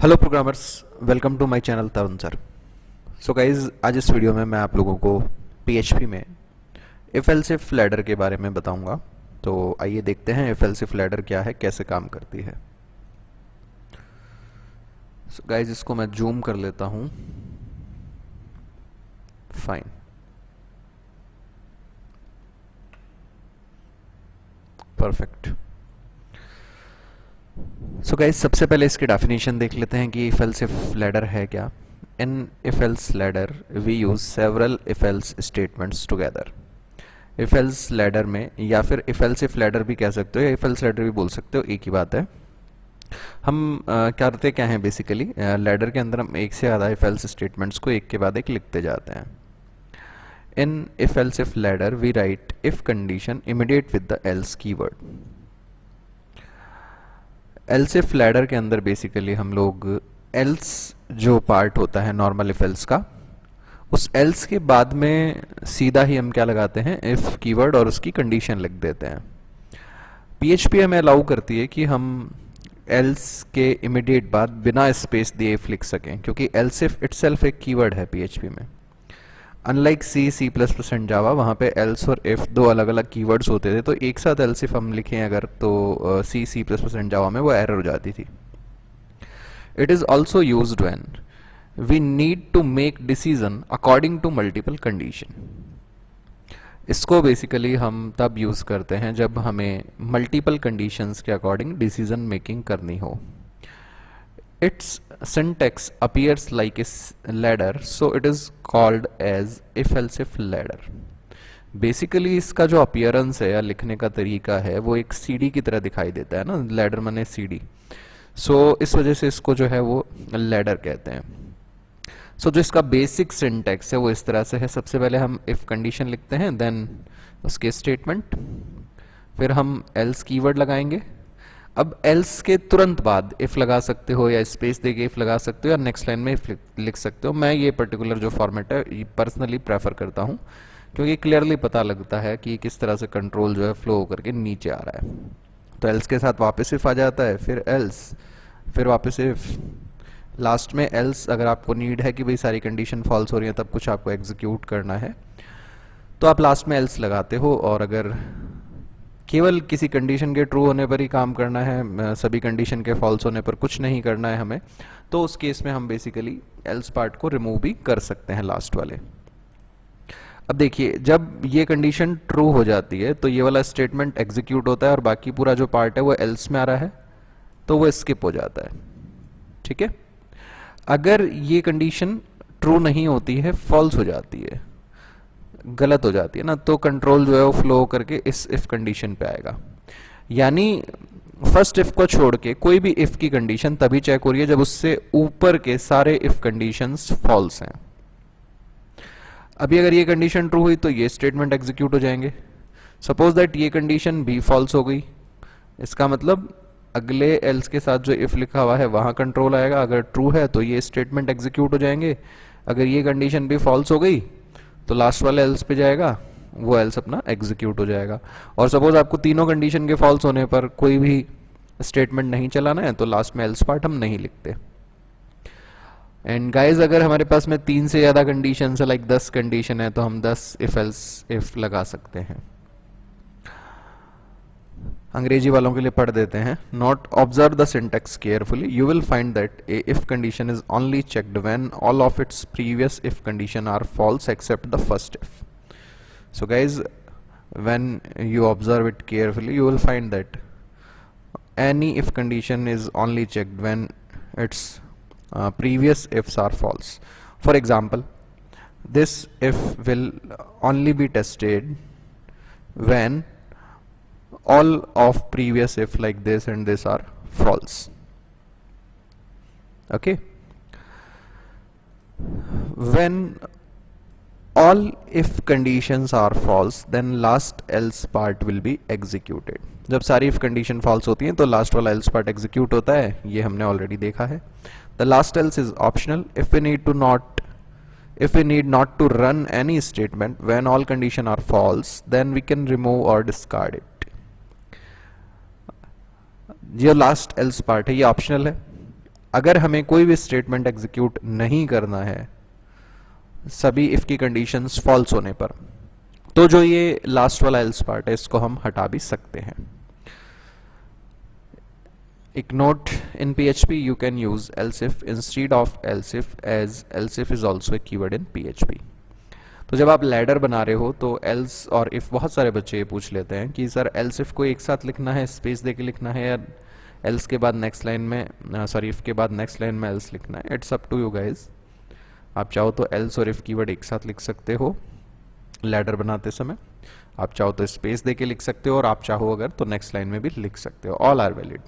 Hello programmers, welcome to my channel Tarun sir. So guys, आज इस video में मैं आप लोगों को पीएचपी में इफ एल्स इफ लैडर के बारे में बताऊंगा। तो आइए देखते हैं इफ एल्स इफ लैडर क्या है, कैसे काम करती है। सो गाइज, इसको मैं जूम कर लेता हूँ। Fine, perfect. सो गाइज, सबसे पहले इसकी डेफिनेशन देख लेते हैं कि इफ एल्स इफ लैडर है क्या। In if else ladder we use several if else statements together. If else ladder में, या फिर इफ एल्स इफ लैडर भी कह सकते हो या इफ एल्स लैडर भी बोल सकते हो, एक ही बात है। हम करते क्या हैं बेसिकली, लैडर के अंदर हम एक से ज़्यादा इफ एल्स स्टेटमेंट्स को एक के बाद एक लिखते जाते हैं। In if else if ladder we write if condition immediate with the else keyword. Else if ladder के अंदर बेसिकली हम लोग एल्स जो पार्ट होता है नॉर्मल इफ एल्स का, उस एल्स के बाद में सीधा ही हम क्या लगाते हैं, इफ कीवर्ड, और उसकी कंडीशन लिख देते हैं। पीएचपी हमें अलाउ करती है कि हम एल्स के इमीडिएट बाद बिना स्पेस दिए इफ लिख सकें, क्योंकि एल्स इफ इटसेल्फ एक कीवर्ड है पीएचपी में। Unlike C plus plus and Java, वहाँ पे एल्स और इफ दो अलग अलग कीवर्ड्स होते थे, तो एक साथ एल्स इफ हम लिखें अगर, तो सी प्लस प्लस एंड जावा में वो एरर हो जाती थी। It is also used when we need to make decision according to multiple condition। इसको बेसिकली हम तब यूज़ करते हैं जब हमें मल्टीपल कंडीशंस के अकॉर्डिंग डिसीजन मेकिंग करनी हो। It's syntax appears like a ladder, so it is called as if else if ladder। Basically इसका जो अपीयरेंस है या लिखने का तरीका है वो एक सीडी की तरह दिखाई देता है ना, लैडर माने सीडी। सो इस वजह से इसको जो है वो लैडर कहते हैं। सो जो इसका बेसिक सिंटैक्स है वो इस तरह से है। सबसे पहले हम इफ कंडीशन लिखते हैं, देन उसके स्टेटमेंट, फिर हम एल्स कीवर्ड लगाएंगे। अब एल्स के तुरंत बाद इफ लगा सकते हो या स्पेस देके इफ लगा सकते हो या नेक्स्ट लाइन में इफ लिख सकते हो। मैं ये पर्टिकुलर जो फॉर्मेट है पर्सनली प्रेफर करता हूँ, क्योंकि क्लियरली पता लगता है कि किस तरह से कंट्रोल जो है फ्लो होकर के नीचे आ रहा है। तो एल्स के साथ वापस इफ आ जाता है, फिर एल्स, फिर वापस इफ, लास्ट में एल्स। अगर आपको नीड है कि भाई सारी कंडीशन फॉल्स हो रही है तब कुछ आपको एग्जीक्यूट करना है, तो आप लास्ट में एल्स लगाते हो। और अगर केवल किसी कंडीशन के ट्रू होने पर ही काम करना है, सभी कंडीशन के फॉल्स होने पर कुछ नहीं करना है हमें, तो उस केस में हम बेसिकली एल्स पार्ट को रिमूव भी कर सकते हैं लास्ट वाले। अब देखिए, जब ये कंडीशन ट्रू हो जाती है तो ये वाला स्टेटमेंट एग्जीक्यूट होता है और बाकी पूरा जो पार्ट है वो एल्स में आ रहा है, तो वो स्किप हो जाता है। ठीक है। अगर ये कंडीशन ट्रू नहीं होती है, फॉल्स हो जाती है, गलत हो जाती है ना, तो कंट्रोल जो है वो फ्लो करके इस इफ कंडीशन पे आएगा। यानी फर्स्ट इफ को छोड़ के कोई भी इफ की कंडीशन तभी चेक हो रही है जब उससे ऊपर के सारे इफ कंडीशंस फॉल्स हैं। अभी अगर ये कंडीशन ट्रू हुई तो ये स्टेटमेंट एग्जीक्यूट हो जाएंगे। सपोज दैट ये कंडीशन भी फॉल्स हो गई, इसका मतलब अगले एल्स के साथ जो इफ लिखा हुआ है वहां कंट्रोल आएगा। अगर ट्रू है तो ये स्टेटमेंट एग्जीक्यूट हो जाएंगे। अगर ये कंडीशन भी फॉल्स हो गई तो लास्ट वाले एल्स पे जाएगा, वो एल्स अपना एग्जीक्यूट हो जाएगा। और सपोज आपको तीनों कंडीशन के फॉल्स होने पर कोई भी स्टेटमेंट नहीं चलाना है, तो लास्ट में एल्स पार्ट हम नहीं लिखते। एंड गाइज, अगर हमारे पास में 3 से ज़्यादा कंडीशन है, लाइक 10 कंडीशन है, तो हम 10 इफ एल्स इफ लगा सकते हैं। अंग्रेजी वालों के लिए पढ़ देते हैं। Not observe the syntax carefully, you will find that a if condition is only checked when all of its previous if condition are false except the first if. So guys, when you observe it carefully, you will find that any if condition is only checked when its previous ifs are false. For example, this if will only be tested when all of previous if like this and this are false. Okay. When all if conditions are false, then last else part will be executed। जब सारी if condition false होती हैं तो last वाला else part execute होता है, ये हमने ऑलरेडी देखा है। The last else is optional if we need not to run any statement when all condition are false, then we can remove or discard it। ये लास्ट else part है, ये optional है। अगर हमें कोई भी स्टेटमेंट एग्जीक्यूट नहीं करना है सभी इफ की कंडीशंस फॉल्स होने पर, तो जो ये लास्ट वाला एल्स पार्ट है इसको हम हटा भी सकते हैं। एक note, in PHP you can use else if instead of else if, as else if is also a keyword in PHP। तो जब आप लैडर बना रहे हो तो else और if बहुत सारे बच्चे ये पूछ लेते हैं कि सर else if को एक साथ लिखना है, स्पेस दे के लिखना है, या else के बाद नेक्स्ट लाइन में सॉरी if के बाद नेक्स्ट लाइन में else लिखना है। It's up to you guys, आप चाहो तो else और if कीवर्ड एक साथ लिख सकते हो लैडर बनाते समय, आप चाहो तो स्पेस दे के लिख सकते हो, और आप चाहो अगर तो नेक्स्ट लाइन में भी लिख सकते हो, all are valid.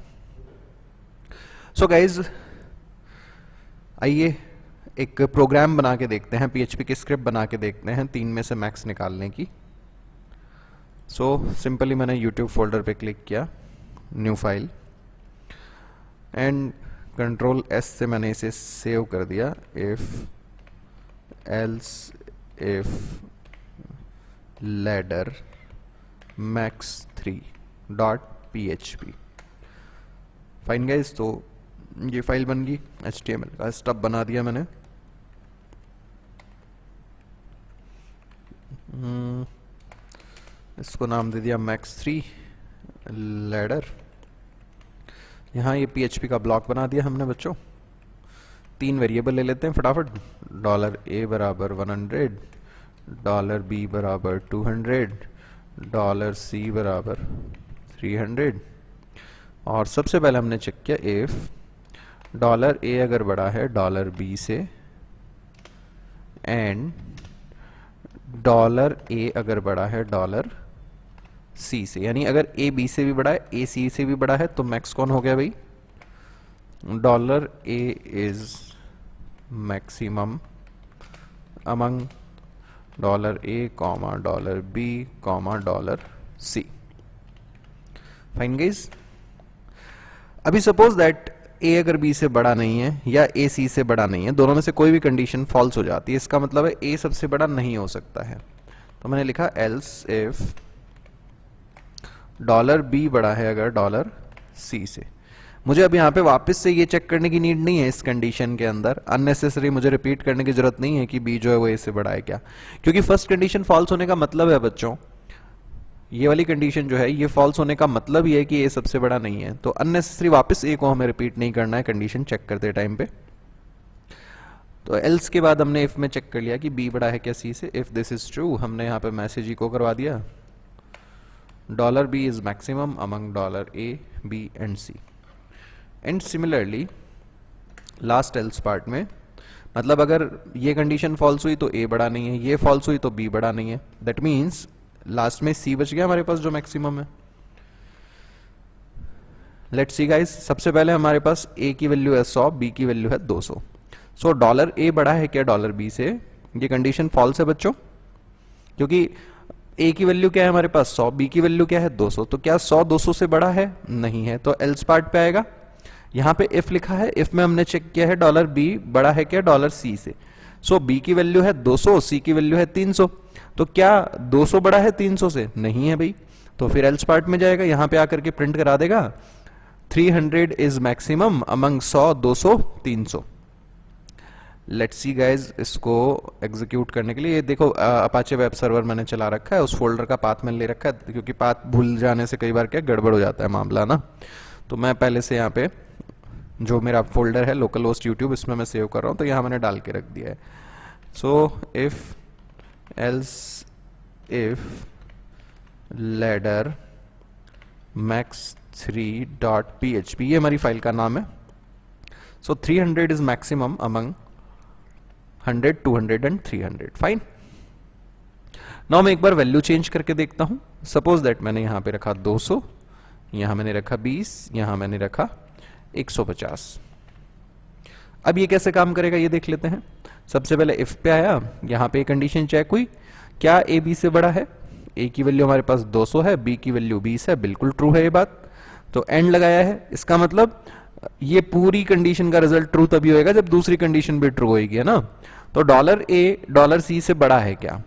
So guys आइए एक प्रोग्राम बना के देखते हैं, PHP की स्क्रिप्ट बना के देखते हैं 3 में से मैक्स निकालने की। सो सिंपली मैंने YouTube फोल्डर पे क्लिक किया, new file, and control S से मैंने इसे सेव कर दिया। If else if ladder max3.php। Fine guys, तो ये फाइल बन गई, HTML का स्टब बना दिया मैंने। इसको नाम दे दिया max3 लैडर। यहाँ ये PHP का ब्लॉक बना दिया हमने बच्चों। 3 वेरिएबल ले लेते हैं फटाफट, $a बराबर 100, $b बराबर 200, $c बराबर 300। और सबसे पहले हमने चेक किया इफ $a अगर बड़ा है $b से, एंड $a अगर बड़ा है $c से, यानी अगर a b से भी बड़ा है, a c से भी बड़ा है, तो मैक्स कौन हो गया भाई? $a is maximum among $a, $b, $c। Fine guys, अभी सपोज दैट a अगर b से बड़ा नहीं है या a c से बड़ा नहीं है, दोनों में से कोई भी कंडीशन फॉल्स हो जाती है, इसका मतलब है a सबसे बड़ा नहीं हो सकता है। तो मैंने लिखा एल्स इफ $b बड़ा है अगर $c से। मुझे अब यहाँ पे वापस से ये चेक करने की नीड नहीं है इस कंडीशन के अंदर, अननेसेसरी मुझे रिपीट करने की जरूरत नहीं है कि b जो है वो a से बड़ा है क्या, क्योंकि फर्स्ट कंडीशन फॉल्स होने का मतलब है बच्चों, ये वाली कंडीशन जो है ये फॉल्स होने का मतलब ये है कि a सबसे बड़ा नहीं है। तो अननेसेसरी वापस a को हमें रिपीट नहीं करना है कंडीशन चेक करते टाइम पे। तो एल्स के बाद हमने इफ में चेक कर लिया कि b बड़ा है क्या c से। इफ दिस इज ट्रू, हमने यहाँ पे मैसेज इको करवा दिया $b is maximum among $a, b and c। And similarly last else part में, मतलब अगर ये कंडीशन फॉल्स हुई तो a बड़ा नहीं है, ये फॉल्स हुई तो b बड़ा नहीं है, दैट मीन्स लास्ट में c बच गया हमारे पास जो मैक्सिमम है। लेट्स सी गाइस, सबसे पहले हमारे पास a की वैल्यू है 100, b की वैल्यू है 200। सो $a बड़ा है क्या $b से? ये कंडीशन फॉल्स है बच्चों, क्योंकि a की वैल्यू क्या है हमारे पास 100, b की वैल्यू क्या है 200। तो क्या 100 200 से बड़ा है? नहीं है, तो एल्स पार्ट पे आएगा। यहाँ पे इफ लिखा है, इफ में हमने चेक किया है $b बड़ा है क्या $c से। सो b की वैल्यू है 200, c की वैल्यू है 300। तो क्या 200 बड़ा है 300 से? नहीं है भाई, तो फिर एल्स पार्ट में जाएगा, यहाँ पे आकर के प्रिंट करा देगा 300 is maximum among 100, 200, 300। Let's see guys, इसको एग्जीक्यूट करने के लिए ये देखो अपाचे वेब सर्वर मैंने चला रखा है, उस फोल्डर का पाथ मैंने ले रखा है, क्योंकि पाथ भूल जाने से कई बार क्या गड़बड़ हो जाता है मामला ना। तो मैं पहले से यहाँ पे जो मेरा फोल्डर है लोकल होस्ट यूट्यूब, इसमें मैं सेव कर रहा हूँ, तो यहाँ मैंने डाल के रख दिया है। So if else if ladder max3.php, ये हमारी फाइल का नाम है। सो 300 is maximum among 100, 200 and 300। Fine, now मैं एक बार वैल्यू चेंज करके देखता हूं। सपोज दैट मैंने यहां पे रखा 200, यहां मैंने रखा 20, यहां मैंने रखा 150। अब ये कैसे काम करेगा ये देख लेते हैं। सबसे पहले इफ पे आया, यहां पे कंडीशन चेक हुई, क्या a b से बड़ा है? a की वैल्यू हमारे पास 200 है, b की वैल्यू 20 है, बिल्कुल ट्रू है ये बात। तो एंड लगाया है, इसका मतलब ये पूरी कंडीशन का रिजल्ट ट्रू तभी होएगा जब दूसरी कंडीशन भी ट्रू होएगी, है ना। तो $a $c से बड़ा है क्या?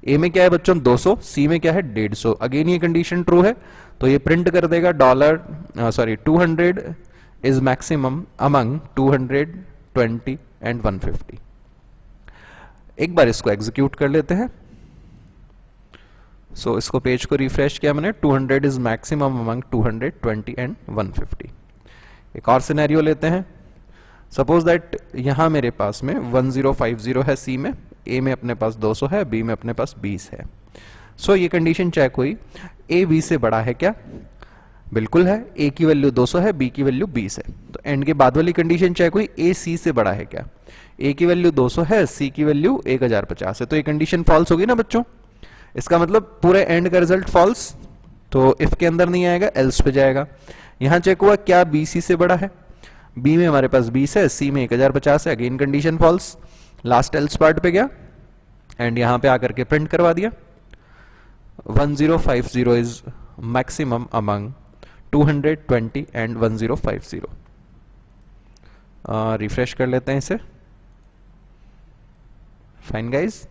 a में क्या है बच्चों 200, c में क्या है 150। अगेन ये कंडीशन ट्रू है, तो ये प्रिंट कर देगा 200 is maximum among 200, 20 and 150. एक बार इसको एग्जीक्यूट कर लेते हैं. सो इसको पेज को रिफ्रेश किया मैंने. 200 इज मैक्सिमम अमंग 200, 20 एंड 150. एक और सिनेरियो लेते हैं. सपोज दैट यहां मेरे पास में 1050 है सी में, ए में अपने पास 200 है, बी में अपने पास 20 है. सो ये कंडीशन चेक हुई, ए बी से बड़ा है क्या? बिल्कुल है. ए की वैल्यू 200 है, बी की वैल्यू 20 है. तो एंड के बाद वाली कंडीशन चेक हुई, ए सी से बड़ा है क्या? ए की वैल्यू 200 है, सी की वैल्यू 1050 है. तो ये कंडीशन फॉल्स होगी ना बच्चों. इसका मतलब पूरे एंड का रिजल्ट फॉल्स. तो इफ के अंदर नहीं आएगा, एल्स पे जाएगा. यहां चेक हुआ क्या बी सी से बड़ा है? बी में हमारे पास 20 है, सी में 1050 है. Again condition false. Last else part पे गया एंड यहां पे आकर के प्रिंट करवा दिया. 1050 is maximum among 200, 20 and 1050. Refresh कर लेते हैं इसे. Fine guys.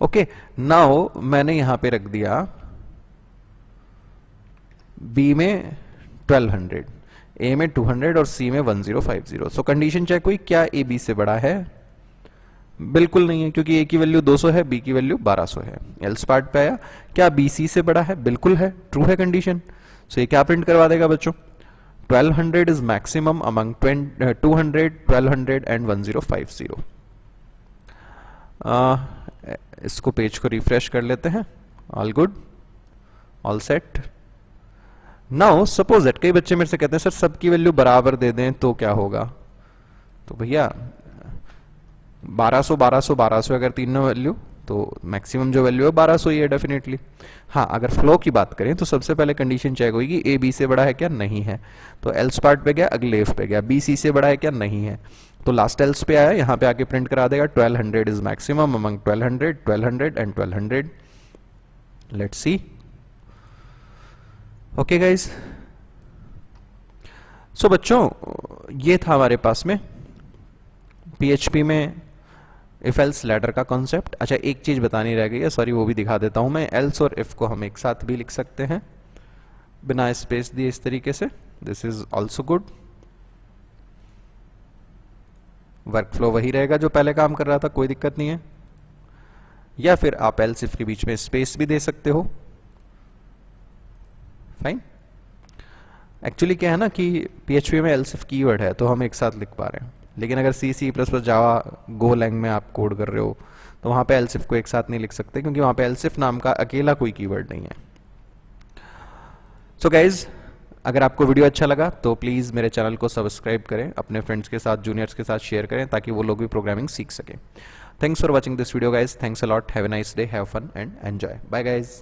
ओके, नाउ मैंने यहां पे रख दिया बी में 1200, ए में 200 और सी में 1050. सो कंडीशन चेक हुई, क्या ए बी से बड़ा है? बिल्कुल नहीं है, क्योंकि ए की वैल्यू 200 है, बी की वैल्यू 1200 है. एल्स पार्ट पे आया, क्या बी सी से बड़ा है? बिल्कुल है, ट्रू है कंडीशन. सो ये क्या प्रिंट करवा देगा बच्चों? 1200 इज मैक्सिमम अमंग 200, 1200 एंड 1050. इसको पेज को रिफ्रेश कर लेते हैं. All good, all set. Now suppose that कई बच्चे मेरे से कहते हैं सर सबकी वैल्यू बराबर दे दें तो क्या होगा? तो भैया 1200, 1200, 1200 अगर तीनों वैल्यू, तो मैक्सिमम जो वैल्यू है 1200 ही है डेफिनेटली. हाँ, अगर फ्लो की बात करें तो सबसे पहले कंडीशन चेक होगी, ए बी से बड़ा है क्या? नहीं है. तो एल्स पार्ट पे गया, अगले इफ पे गया, बी सी से बड़ा है क्या? नहीं है. तो लास्ट एल्स पे आया, यहां पे आके प्रिंट करा देगा 1200 is maximum among 1200, 1200 and 1200. Let's see. Okay guys. So बच्चों, ये था हमारे पास में पीएचपी में इफ एल्स लैडर का कॉन्सेप्ट. अच्छा, एक चीज बतानी रह गई है, सॉरी, वो भी दिखा देता हूं मैं. एल्स और इफ को हम एक साथ भी लिख सकते हैं बिना स्पेस दिए, इस तरीके से. This is also good. Work flow वही रहेगा जो पहले काम कर रहा था, कोई दिक्कत नहीं है. या फिर आप एल्स इफ के बीच में स्पेस भी दे सकते हो. फाइन. एक्चुअली क्या है ना कि पीएचपी में एल्स इफ कीवर्ड है तो हम एक साथ लिख पा रहे हैं, लेकिन अगर सी सी प्लस प्लस जावा गो लैंग में आप कोड कर रहे हो तो वहां पे एल्स इफ को एक साथ नहीं लिख सकते, क्योंकि वहां पे एल्स इफ नाम का अकेला कोई कीवर्ड नहीं है. सो गाइज, अगर आपको वीडियो अच्छा लगा तो प्लीज़ मेरे चैनल को सब्सक्राइब करें, अपने फ्रेंड्स के साथ, जूनियर्स के साथ शेयर करें ताकि वो लोग भी प्रोग्रामिंग सीख सकें. Thanks for watching this video guys. Thanks a lot. Have a nice day, have fun and enjoy. Bye guys.